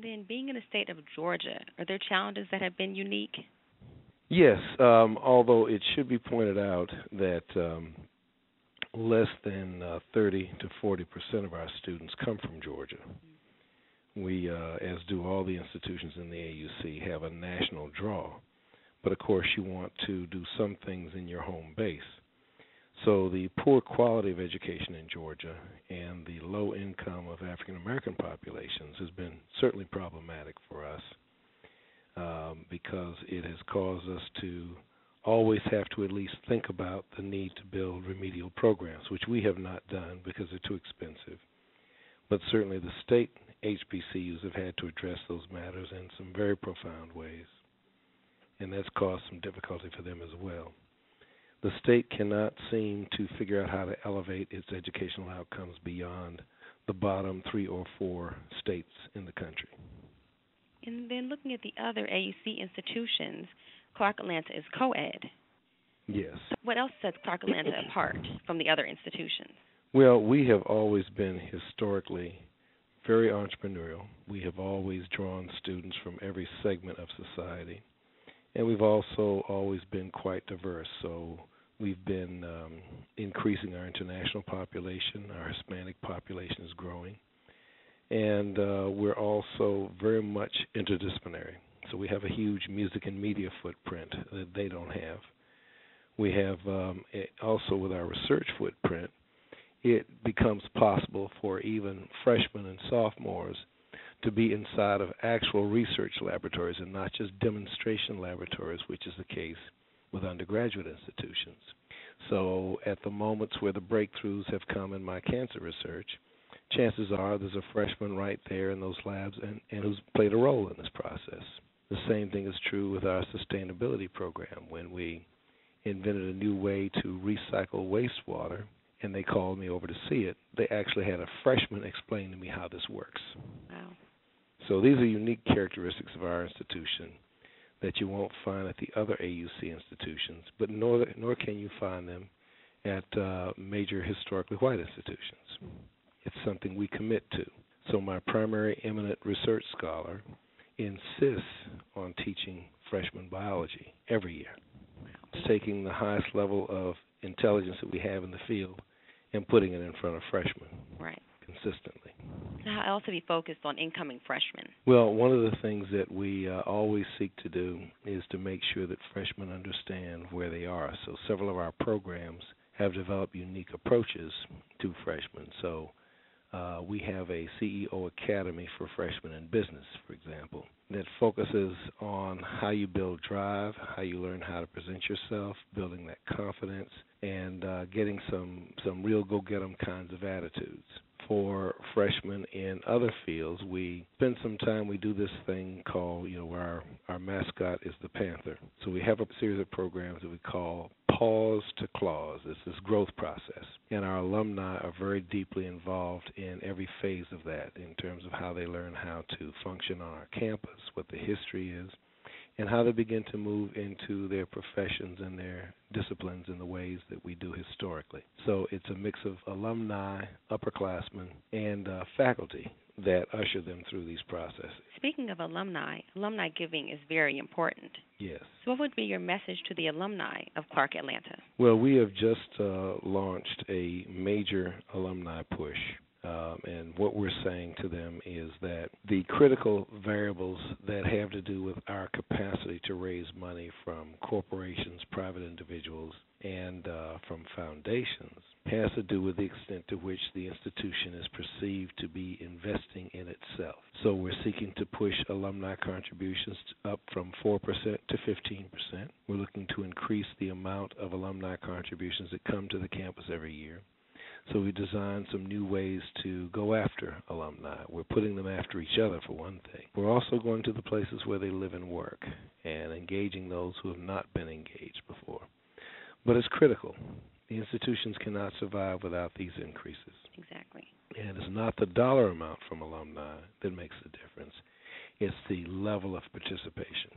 then being in the state of Georgia, are there challenges that have been unique? Yes, although it should be pointed out that less than 30 to 40% of our students come from Georgia. We, as do all the institutions in the AUC, have a national draw. But of course, you want to do some things in your home base. So the poor quality of education in Georgia and the low income of African American populations has been certainly problematic for us because it has caused us to always have to at least think about the need to build remedial programs, which we have not done because they're too expensive. But certainly the state HBCUs have had to address those matters in some very profound ways, and that's caused some difficulty for them as well. The state cannot seem to figure out how to elevate its educational outcomes beyond the bottom 3 or 4 states in the country. And then looking at the other AUC institutions, Clark Atlanta is co-ed. Yes. So what else sets Clark Atlanta apart from the other institutions? Well, we have always been historically very entrepreneurial. We have always drawn students from every segment of society. And we've also always been quite diverse. So we've been increasing our international population. Our Hispanic population is growing. And we're also very much interdisciplinary. So we have a huge music and media footprint that they don't have. We have also with our research footprint, it becomes possible for even freshmen and sophomores to be inside of actual research laboratories and not just demonstration laboratories, which is the case with undergraduate institutions. So at the moments where the breakthroughs have come in my cancer research, chances are there's a freshman right there in those labs and who's played a role in this process. The same thing is true with our sustainability program. When we invented a new way to recycle wastewater and they called me over to see it, they actually had a freshman explain to me how this works. Wow. So these are unique characteristics of our institution that you won't find at the other AUC institutions, but nor can you find them at major historically white institutions. It's something we commit to. So my primary eminent research scholar insists on teaching freshman biology every year. It's taking the highest level of intelligence that we have in the field and putting it in front of freshmen consistently. How else have you focused on incoming freshmen? Well, one of the things that we always seek to do is to make sure that freshmen understand where they are. So several of our programs have developed unique approaches to freshmen. So we have a CEO Academy for freshmen in business, for example, that focuses on how you build drive, how you learn how to present yourself, building that confidence, and getting some real go-get-em kinds of attitudes. For freshmen in other fields, we spend some time, we do this thing called, where our mascot is the Panther. So we have a series of programs that we call Pause to Clause. It's this growth process. And our alumni are very deeply involved in every phase of that in terms of how they learn how to function on our campus, what the history is, and how they begin to move into their professions and their disciplines in the ways that we do historically. So it's a mix of alumni, upperclassmen, and faculty that usher them through these processes. Speaking of alumni giving is very important. Yes. So what would be your message to the alumni of Clark Atlanta? Well, we have just launched a major alumni push. And what we're saying to them is that the critical variables that have to do with our capacity to raise money from corporations, private individuals, and from foundations has to do with the extent to which the institution is perceived to be investing in itself. So we're seeking to push alumni contributions up from 4% to 15%. We're looking to increase the amount of alumni contributions that come to the campus every year. So we designed some new ways to go after alumni. We're putting them after each other, for one thing. We're also going to the places where they live and work and engaging those who have not been engaged before. But it's critical. The institutions cannot survive without these increases. Exactly. And it's not the dollar amount from alumni that makes the difference. It's the level of participation.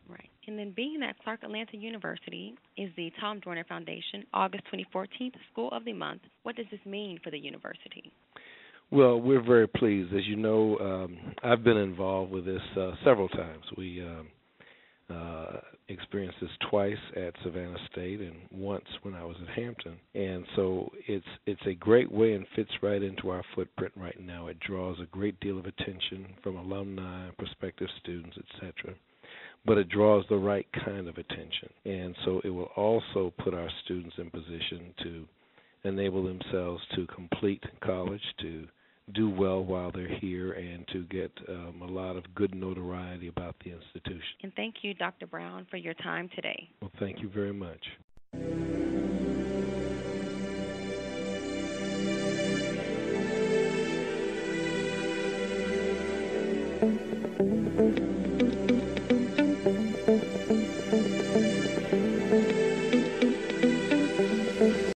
Right. And then being that Clark Atlanta University is the Tom Joyner Foundation August 2014 School of the Month, what does this mean for the university? Well, we're very pleased. As you know, I've been involved with this several times. We experienced this twice at Savannah State and once when I was at Hampton. And so it's a great way and fits right into our footprint right now. It draws a great deal of attention from alumni, prospective students, etc. But it draws the right kind of attention. And so it will also put our students in position to enable themselves to complete college, to do well while they're here, and to get a lot of good notoriety about the institution. And thank you, Dr. Brown, for your time today. Well, thank you very much.